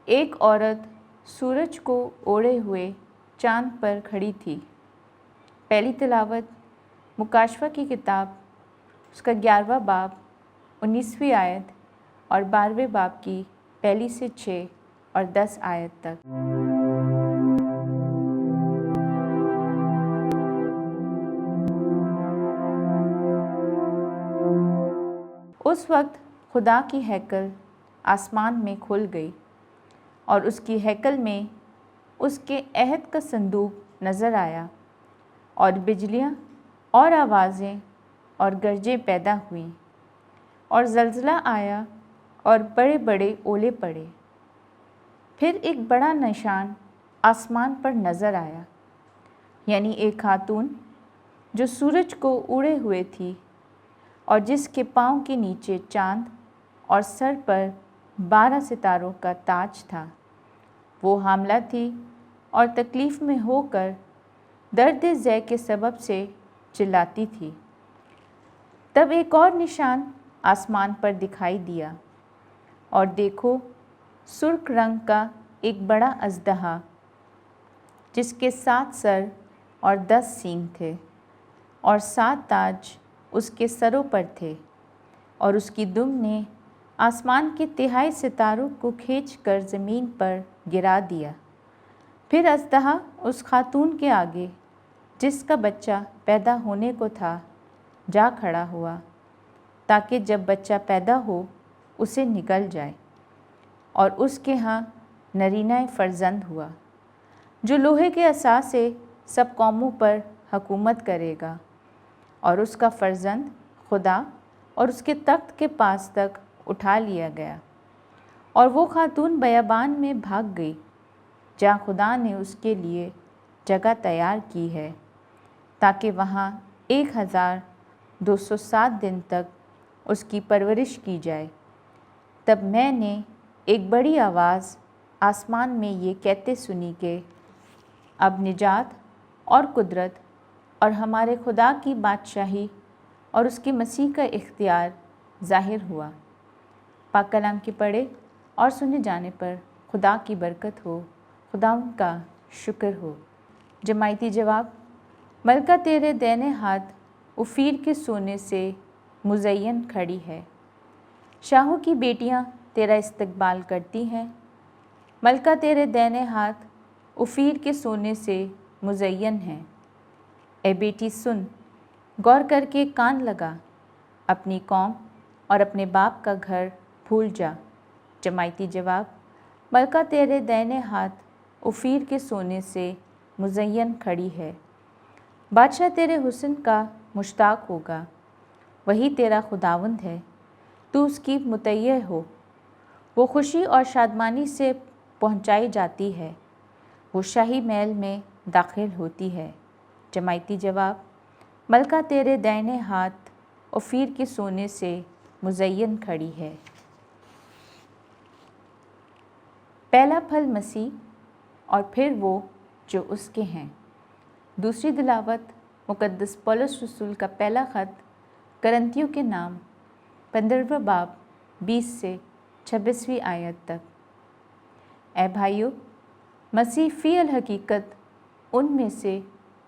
ایک عورت سورج کو اوڑھے ہوئے چاند پر کھڑی تھی۔ پہلی تلاوت مکاشفہ کی کتاب، اس کا 11واں باب 19ویں آیت اور 12ویں باب کی پہلی سے 6 اور 10 آیت تک۔ اس وقت خدا کی ہیکل آسمان میں کھل گئی اور اس کی ہیکل میں اس کے عہد کا صندوق نظر آیا، اور بجلیاں اور آوازیں اور گرجیں پیدا ہوئیں، اور زلزلہ آیا اور بڑے بڑے اولے پڑے۔ پھر ایک بڑا نشان آسمان پر نظر آیا، یعنی ایک خاتون جو سورج کو اوڑھے ہوئے تھی، اور جس کے پاؤں کے نیچے چاند اور سر پر 12 ستاروں کا تاج تھا۔ وہ حاملہ تھی اور تکلیف میں ہو کر درد زے کے سبب سے چلاتی تھی۔ تب ایک اور نشان آسمان پر دکھائی دیا، اور دیکھو، سرخ رنگ کا ایک بڑا اژدہا، جس کے 7 سر اور 10 سینگ تھے، اور 7 تاج اس کے سروں پر تھے، اور اس کی دم نے آسمان کے تہائی ستاروں کو کھینچ کر زمین پر گرا دیا۔ پھر اژدہا اس خاتون کے آگے جس کا بچہ پیدا ہونے کو تھا جا کھڑا ہوا، تاکہ جب بچہ پیدا ہو اسے نگل جائے، اور اس کے ہاں نرینہ فرزند ہوا، جو لوہے کے عصا سے سب قوموں پر حکومت کرے گا، اور اس کا فرزند خدا اور اس کے تخت کے پاس تک اٹھا لیا گیا۔ اور وہ خاتون بیابان میں بھاگ گئی، جہاں خدا نے اس کے لیے جگہ تیار کی ہے، تاکہ وہاں 1207 دن تک اس کی پرورش کی جائے۔ تب میں نے ایک بڑی آواز آسمان میں یہ کہتے سنی کہ اب نجات اور قدرت اور ہمارے خدا کی بادشاہی اور اس کے مسیح کا اختیار ظاہر ہوا۔ پاک کلام کے پڑھے اور سنے جانے پر خدا کی برکت ہو، خداوند کا شکر ہو۔ جماعتی جواب: ملکہ تیرے دائنے ہاتھ اوفیر کے سونے سے مزین کھڑی ہے، شاہوں کی بیٹیاں تیرا استقبال کرتی ہیں۔ ملکہ تیرے دائنے ہاتھ اوفیر کے سونے سے مزین ہے۔ اے بیٹی سن، غور کر کے کان لگا، اپنی قوم اور اپنے باپ کا گھر بھول جا۔ جماعتی جواب: ملکہ تیرے دائنے ہاتھ اوفیر کے سونے سے مزین کھڑی ہے۔ بادشاہ تیرے حسن کا مشتاق ہوگا، وہی تیرا خداوند ہے، تو اس کی مطیع ہو۔ وہ خوشی اور شادمانی سے پہنچائی جاتی ہے، وہ شاہی محل میں داخل ہوتی ہے۔ جماعتی جواب: ملکہ تیرے دائنے ہاتھ اوفیر کے سونے سے مزین کھڑی ہے۔ پہلا پھل مسیح اور پھر وہ جو اس کے ہیں۔ دوسری تلاوت مقدس پولس رسول کا پہلا خط کرنتھیوں کے نام، 15واں باب 20 سے 26ویں آیت تک۔ اے بھائیو، مسیح فی الحقیقت ان میں سے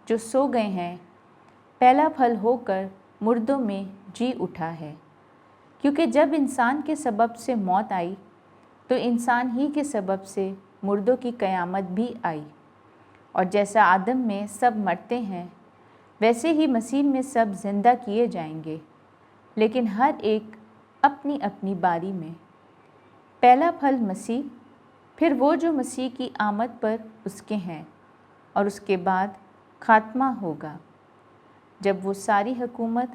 جو سو گئے ہیں پہلا پھل ہو کر مردوں میں جی اٹھا ہے، کیونکہ جب انسان کے سبب سے موت آئی تو انسان ہی کے سبب سے مردوں کی قیامت بھی آئی۔ اور جیسا آدم میں سب مرتے ہیں، ویسے ہی مسیح میں سب زندہ کیے جائیں گے، لیکن ہر ایک اپنی اپنی باری میں۔ پہلا پھل مسیح، پھر وہ جو مسیح کی آمد پر اس کے ہیں، اور اس کے بعد خاتمہ ہوگا، جب وہ ساری حکومت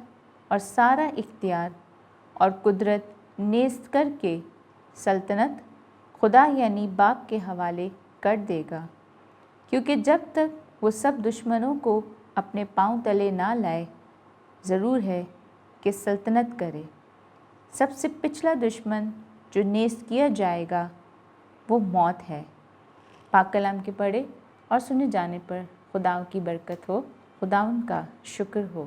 اور سارا اختیار اور قدرت نیست کر کے سلطنت خدا یعنی باپ کے حوالے کر دے گا، کیونکہ جب تک وہ سب دشمنوں کو اپنے پاؤں تلے نہ لائے، ضرور ہے کہ سلطنت کرے۔ سب سے پچھلا دشمن جو نیست کیا جائے گا وہ موت ہے۔ پاک کلام کے پڑھے اور سنے جانے پر خدا کی برکت ہو، خداوند کا شکر ہو۔